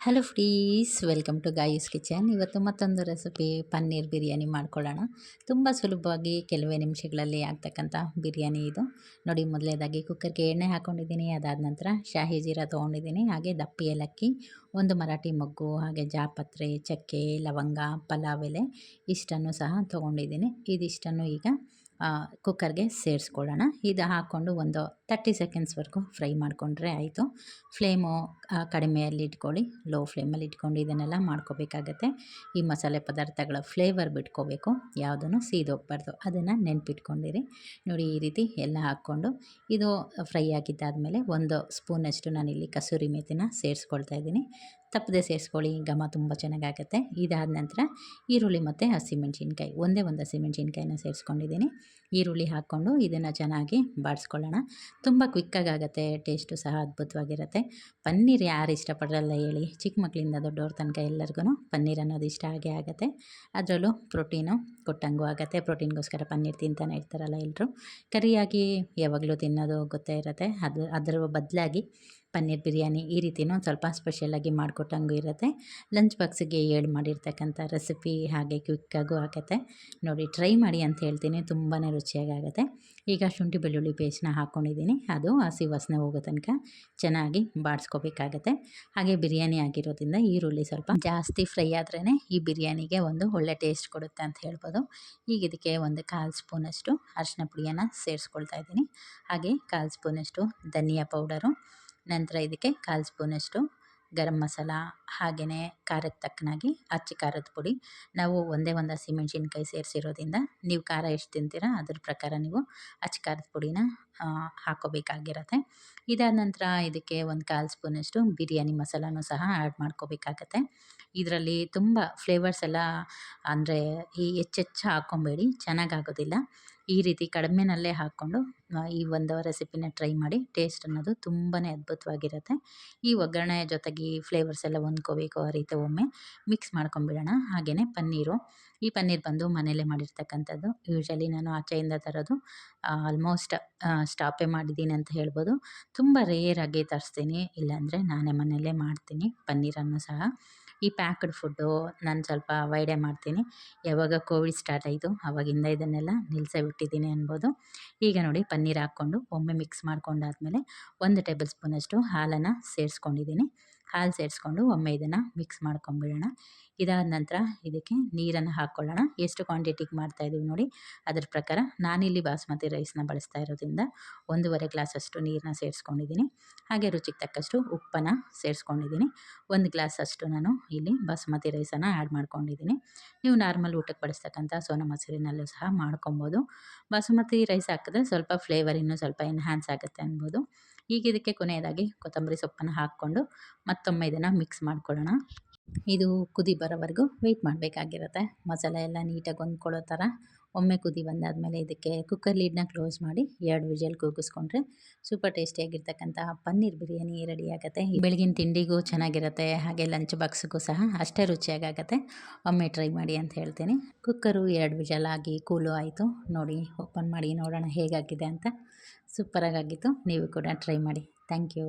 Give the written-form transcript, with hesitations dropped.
Hello friends welcome to Gayu's kitchen. ಇವತ್ತು ಮತ್ತೊಂದು recipe paneer biryani ಮಾಡ್ಕೊಳ್ಳೋಣ. ತುಂಬ ಸುಲಭವಾಗಿ ಕೆಲವೇ ನಿಮಿಷಗಳಲ್ಲಿ ಆಗ್ತಕ್ಕಂಥ ಬಿರಿಯಾನಿ ಇದು. ನೋಡಿ, ಮೊದಲನೇದಾಗಿ ಕುಕ್ಕರ್ಗೆ ಎಣ್ಣೆ ಹಾಕ್ಕೊಂಡಿದ್ದೀನಿ. ಅದಾದ ನಂತರ ಶಾಹಿ ಜೀರಾ ತೊಗೊಂಡಿದ್ದೀನಿ, ಹಾಗೆ ದಪ್ಪಿ ಏಲಕ್ಕಿ, ಒಂದು ಮರಾಠಿ ಮೊಗ್ಗು, ಹಾಗೆ ಜಾಪತ್ರೆ, ಚಕ್ಕೆ, ಲವಂಗ, ಪಲಾವ್ ಎಲೆ ಇಷ್ಟನ್ನು ಸಹ ತೊಗೊಂಡಿದ್ದೀನಿ. ಇದಿಷ್ಟನ್ನು ಈಗ ಕುಕ್ಕರ್ಗೆ ಸೇರಿಸ್ಕೊಳ್ಳೋಣ. ಇದು ಹಾಕ್ಕೊಂಡು ಒಂದು 30 ಸೆಕೆಂಡ್ಸ್ವರೆಗೂ ಫ್ರೈ ಮಾಡಿಕೊಂಡ್ರೆ ಆಯಿತು. ಫ್ಲೇಮು ಕಡಿಮೆಯಲ್ಲಿ ಇಟ್ಕೊಳ್ಳಿ, ಲೋ ಫ್ಲೇಮಲ್ಲಿ ಇಟ್ಕೊಂಡು ಇದನ್ನೆಲ್ಲ ಮಾಡ್ಕೋಬೇಕಾಗತ್ತೆ. ಈ ಮಸಾಲೆ ಪದಾರ್ಥಗಳ ಫ್ಲೇವರ್ ಬಿಟ್ಕೋಬೇಕು, ಯಾವುದನ್ನು ಸೀದೋಗಬಾರ್ದು, ಅದನ್ನು ನೆನಪಿಟ್ಕೊಂಡಿರಿ. ನೋಡಿ, ಈ ರೀತಿ ಎಲ್ಲ ಹಾಕ್ಕೊಂಡು ಇದು ಫ್ರೈ ಆಗಿದ್ದಾದಮೇಲೆ ಒಂದು ಸ್ಪೂನಷ್ಟು ನಾನಿಲ್ಲಿ ಕಸೂರಿ ಮೇಥಿನ ಸೇರಿಸ್ಕೊಳ್ತಾ ಇದ್ದೀನಿ. ತಪ್ಪದೆ ಸೇರಿಸ್ಕೊಳ್ಳಿ, ಘಮ ತುಂಬ ಚೆನ್ನಾಗಾಗತ್ತೆ. ಇದಾದ ನಂತರ ಈರುಳ್ಳಿ ಮತ್ತು ಹಸಿಮೆಣ್ಸಿನ್ಕಾಯಿ, ಒಂದೇ ಒಂದು ಹಸಿಮೆಣ್ಸಿನ್ಕಾಯಿನ ಸೇರಿಸ್ಕೊಂಡಿದ್ದೀನಿ. ಈರುಳ್ಳಿ ಹಾಕ್ಕೊಂಡು ಇದನ್ನು ಚೆನ್ನಾಗಿ ಬಾಡಿಸ್ಕೊಳ್ಳೋಣ. ತುಂಬ ಕ್ವಿಕ್ಕಾಗುತ್ತೆ, ಟೇಸ್ಟು ಸಹ ಅದ್ಭುತವಾಗಿರುತ್ತೆ. ಪನ್ನೀರ್ ಯಾರು ಇಷ್ಟಪಡಲ್ಲ ಹೇಳಿ? ಚಿಕ್ಕ ಮಕ್ಕಳಿಂದ ದೊಡ್ಡವ್ರ ತನಕ ಎಲ್ಲರಿಗೂ ಪನ್ನೀರ್ ಅನ್ನೋದು ಇಷ್ಟ ಆಗೇ ಆಗುತ್ತೆ. ಅದರಲ್ಲೂ ಪ್ರೋಟೀನು ಕೊಟ್ಟಂಗೂ ಆಗುತ್ತೆ. ಪ್ರೋಟೀನ್ಗೋಸ್ಕರ ಪನ್ನೀರ್ ತಿಂತಾನೆ ಇರ್ತಾರಲ್ಲ ಎಲ್ಲರೂ. ಕರಿಯಾಗಿ ಯಾವಾಗಲೂ ತಿನ್ನೋದು ಗೊತ್ತೇ ಇರುತ್ತೆ. ಅದರ ಬದಲಾಗಿ ಪನ್ನೀರ್ ಬಿರಿಯಾನಿ ಈ ರೀತಿಯೂ ಸ್ವಲ್ಪ ಸ್ಪೆಷಲಾಗಿ ಮಾಡಿಕೊಟ್ಟಂಗೂ ಇರುತ್ತೆ. ಲಂಚ್ ಬಾಕ್ಸಿಗೆ ಮಾಡಿರ್ತಕ್ಕಂಥ ರೆಸಿಪಿ, ಹಾಗೆ ಕ್ವಿಕ್ಕಾಗೂ ಆಗುತ್ತೆ. ನೋಡಿ, ಟ್ರೈ ಮಾಡಿ ಅಂತ ಹೇಳ್ತೀನಿ, ತುಂಬಾ ರುಚಿಯಾಗುತ್ತೆ. ಈಗ ಶುಂಠಿ ಬೆಳ್ಳುಳ್ಳಿ ಪೇಸ್ಟ್ನ ಹಾಕ್ಕೊಂಡಿದ್ದೀನಿ. ಅದು ಹಸಿ ವಾಸನೆ ಹೋಗೋ ತನಕ ಚೆನ್ನಾಗಿ ಬಾಡಿಸ್ಕೋಬೇಕಾಗತ್ತೆ. ಹಾಗೆ ಬಿರಿಯಾನಿ ಆಗಿರೋದ್ರಿಂದ ಈರುಳ್ಳಿ ಸ್ವಲ್ಪ ಜಾಸ್ತಿ ಫ್ರೈ ಆದ್ರೇ ಈ ಬಿರಿಯಾನಿಗೆ ಒಂದು ಒಳ್ಳೆ ಟೇಸ್ಟ್ ಕೊಡುತ್ತೆ ಅಂತ ಹೇಳ್ಬೋದು. ಈಗ ಇದಕ್ಕೆ ಒಂದು 1/4 ಸ್ಪೂನಷ್ಟು ಅರಿಶಿನ ಪುಡಿಯನ್ನು ಸೇರಿಸ್ಕೊಳ್ತಾ ಇದ್ದೀನಿ. ಹಾಗೆ 1/4 ಸ್ಪೂನಷ್ಟು ಧನಿಯಾ ಪೌಡರು, ನಂತರ ಇದಕ್ಕೆ 1/4 ಸ್ಪೂನಷ್ಟು ಗರಂ ಮಸಾಲ, ಹಾಗೆಯೇ ಖಾರಕ್ಕೆ ತಕ್ಕನಾಗಿ ಅಚ್ಚ ಖಾರದ ಪುಡಿ. ನಾವು ಒಂದೇ ಒಂದು ಹಸಿಮೆಣ್ಸಿನ್ಕಾಯಿ ಸೇರಿಸಿರೋದ್ರಿಂದ ನೀವು ಖಾರ ಎಷ್ಟು ತಿಂತೀರಾ ಅದ್ರ ಪ್ರಕಾರ ನೀವು ಅಚ್ಚ ಖಾರದ ಪುಡಿನ ಹಾಕ್ಕೋಬೇಕಾಗಿರುತ್ತೆ. ಇದಾದ ನಂತರ ಇದಕ್ಕೆ ಒಂದು 1/4 ಸ್ಪೂನಷ್ಟು ಬಿರಿಯಾನಿ ಮಸಾಲನೂ ಸಹ ಆ್ಯಡ್ ಮಾಡ್ಕೋಬೇಕಾಗತ್ತೆ. ಇದರಲ್ಲಿ ತುಂಬ ಫ್ಲೇವರ್ಸ್ ಎಲ್ಲ ಅಂದರೆ ಹೆಚ್ಚೆಚ್ಚು ಹಾಕ್ಕೊಬೇಡಿ, ಚೆನ್ನಾಗಾಗೋದಿಲ್ಲ. ಈ ರೀತಿ ಕಡಿಮೆನಲ್ಲೇ ಹಾಕ್ಕೊಂಡು ಈ ಒಂದು ರೆಸಿಪಿನ ಟ್ರೈ ಮಾಡಿ. ಟೇಸ್ಟ್ ಅನ್ನೋದು ತುಂಬಾ ಅದ್ಭುತವಾಗಿರುತ್ತೆ. ಈ ಒಗ್ಗರಣೆ ಜೊತೆಗೆ ಈ ಫ್ಲೇವರ್ಸ್ ಎಲ್ಲ ಹೊಂದ್ಕೋಬೇಕು, ಆ ರೀತಿ ಒಮ್ಮೆ ಮಿಕ್ಸ್ ಮಾಡ್ಕೊಂಬಿಡೋಣ. ಹಾಗೆಯೇ ಪನ್ನೀರು, ಈ ಪನ್ನೀರ್ ಬಂದು ಮನೆಯಲ್ಲೇ ಮಾಡಿರ್ತಕ್ಕಂಥದ್ದು. ಯೂಶ್ವಲಿ ನಾನು ಆಚೆಯಿಂದ ತರೋದು ಆಲ್ಮೋಸ್ಟ್ ಸ್ಟಾಪೇ ಮಾಡಿದ್ದೀನಿ ಅಂತ ಹೇಳ್ಬೋದು. ತುಂಬ ರೇರಾಗಿ ತರಿಸ್ತೀನಿ, ಇಲ್ಲಾಂದರೆ ನಾನೇ ಮನೆಯಲ್ಲೇ ಮಾಡ್ತೀನಿ ಪನ್ನೀರನ್ನು ಸಹ. ಈ ಪ್ಯಾಕ್ಡ್ ಫುಡ್ಡು ನಾನು ಸ್ವಲ್ಪ ಅವಾಯ್ಡೇ ಮಾಡ್ತೀನಿ. ಯಾವಾಗ ಕೋವಿಡ್ ಸ್ಟಾರ್ಟ್ ಆಯಿತು ಆವಾಗಿಂದ ಇದನ್ನೆಲ್ಲ ನಿಲ್ಲಿಸೇ ಬಿಟ್ಟಿದ್ದೀನಿ ಅನ್ಬೋದು. ಈಗ ನೋಡಿ, ಪನ್ನೀರ್ ಹಾಕ್ಕೊಂಡು ಒಮ್ಮೆ ಮಿಕ್ಸ್ ಮಾಡ್ಕೊಂಡಾದಮೇಲೆ 1 ಟೇಬಲ್ ಸ್ಪೂನಷ್ಟು ಹಾಲನ್ನು ಸೇರಿಸ್ಕೊಂಡಿದ್ದೀನಿ. ಹಾಲು ಸೇರಿಸ್ಕೊಂಡು ಒಮ್ಮೆ ಇದನ್ನು ಮಿಕ್ಸ್ ಮಾಡ್ಕೊಂಬಿಡೋಣ. ಇದಾದ ನಂತರ ಇದಕ್ಕೆ ನೀರನ್ನು ಹಾಕ್ಕೊಳ್ಳೋಣ. ಎಷ್ಟು ಕ್ವಾಂಟಿಟಿಗೆ ಮಾಡ್ತಾಯಿದ್ದೀವಿ ನೋಡಿ, ಅದ್ರ ಪ್ರಕಾರ. ನಾನಿಲ್ಲಿ ಬಾಸ್ಮತಿ ರೈಸ್ನ ಬಳಸ್ತಾ ಇರೋದ್ರಿಂದ 1.5 ಗ್ಲಾಸಷ್ಟು ನೀರನ್ನ ಸೇರಿಸ್ಕೊಂಡಿದ್ದೀನಿ. ಹಾಗೆ ರುಚಿಗೆ ತಕ್ಕಷ್ಟು ಉಪ್ಪನ್ನು ಸೇರಿಸ್ಕೊಂಡಿದ್ದೀನಿ. 1 ಗ್ಲಾಸಷ್ಟು ನಾನು ಇಲ್ಲಿ ಬಾಸ್ಮತಿ ರೈಸನ್ನು ಆ್ಯಡ್ ಮಾಡ್ಕೊಂಡಿದ್ದೀನಿ. ನೀವು ನಾರ್ಮಲ್ ಊಟಕ್ಕೆ ಬಳಸ್ತಕ್ಕಂಥ ಸೋನಾ ಮಸೂರಿನಲ್ಲೂ ಸಹ ಮಾಡ್ಕೊಬೋದು. ಬಾಸುಮತಿ ರೈಸ್ ಹಾಕಿದ್ರೆ ಸ್ವಲ್ಪ ಫ್ಲೇವರ್ ಇನ್ನೂ ಸ್ವಲ್ಪ ಎನ್ಹ್ಯಾನ್ಸ್ ಆಗುತ್ತೆ ಅನ್ಬೋದು. ಈಗ ಇದಕ್ಕೆ ಕೊನೆಯದಾಗಿ ಕೊತ್ತಂಬರಿ ಸೊಪ್ಪನ್ನು ಹಾಕ್ಕೊಂಡು ಮತ್ತೊಮ್ಮೆ ಇದನ್ನು ಮಿಕ್ಸ್ ಮಾಡ್ಕೊಳ್ಳೋಣ. ಇದು ಕುದಿ ಬರೋವರೆಗೂ ವೆಯ್ಟ್ ಮಾಡಬೇಕಾಗಿರುತ್ತೆ. ಮಸಾಲೆ ಎಲ್ಲ ನೀಟಾಗಿ ಹೊಂದ್ಕೊಳ್ಳೋ ಥರ ಒಮ್ಮೆ ಕುದಿ ಬಂದಾದಮೇಲೆ ಇದಕ್ಕೆ ಕುಕ್ಕರ್ ಲೀಡ್ನ ಕ್ಲೋಸ್ ಮಾಡಿ 2 ವಿಷಲ್ ಕೂಗಿಸ್ಕೊಂಡ್ರೆ ಸೂಪರ್ ಟೇಸ್ಟಿಯಾಗಿರ್ತಕ್ಕಂತಹ ಪನ್ನೀರ್ ಬಿರಿಯಾನಿ ರೆಡಿ ಆಗುತ್ತೆ. ಬೆಳಗಿನ ತಿಂಡಿಗೂ ಚೆನ್ನಾಗಿರುತ್ತೆ, ಹಾಗೆ ಲಂಚ್ ಬಾಕ್ಸ್ಗೂ ಸಹ ಅಷ್ಟೇ ರುಚಿಯಾಗತ್ತೆ. ಒಮ್ಮೆ ಟ್ರೈ ಮಾಡಿ ಅಂತ ಹೇಳ್ತೀನಿ. ಕುಕ್ಕರು 2 ವಿಷಲ್ ಆಗಿ ಕೂಲು ಆಯಿತು. ನೋಡಿ, ಓಪನ್ ಮಾಡಿ ನೋಡೋಣ ಹೇಗಾಗಿದೆ ಅಂತ. ಸೂಪರಾಗಿತ್ತು. ನೀವು ಕೂಡ ಟ್ರೈ ಮಾಡಿ. Thank you.